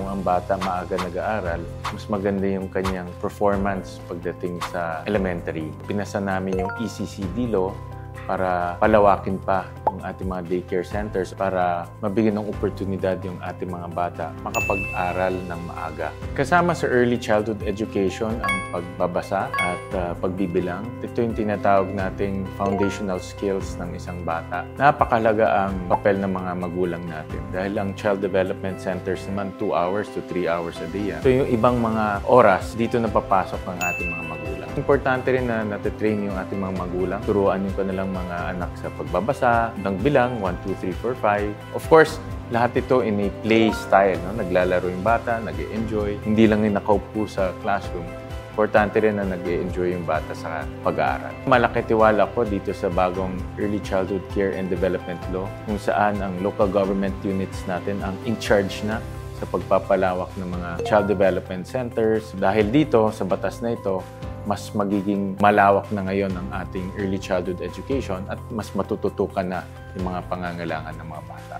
kung ang bata maaga nag-aaral, mas maganda yung kanyang performance pagdating sa elementary. Pinasa namin yung ECCD law para palawakin pa yung ating mga daycare centers para mabigyan ng oportunidad yung ating mga bata makapag-aral ng maaga. Kasama sa early childhood education ang pagbabasa at pagbibilang. Ito yung tinatawag nating foundational skills ng isang bata. Napakalaga ang papel ng mga magulang natin dahil ang child development centers naman 2 hours to 3 hours a day. So yung ibang mga oras, dito na papasok ang ating mga magulang. Importante rin na natitrain yung ating mga magulang. Turuan yung kanilang mga anak sa pagbabasa, ng bilang, 1, 2, 3, 4, 5. Of course, lahat ito in a play style. No? Naglalaro yung bata, nag-e-enjoy. Hindi lang yung nakaupo sa classroom. Importante rin na nag-e-enjoy yung bata sa pag-aaral. Malaki tiwala ko dito sa bagong Early Childhood Care and Development Law kung saan ang local government units natin ang in charge na sa pagpapalawak ng mga child development centers. Dahil dito, sa batas na ito, mas magiging malawak na ngayon ang ating early childhood education at mas matututukan na yung mga pangangailangan ng mga bata.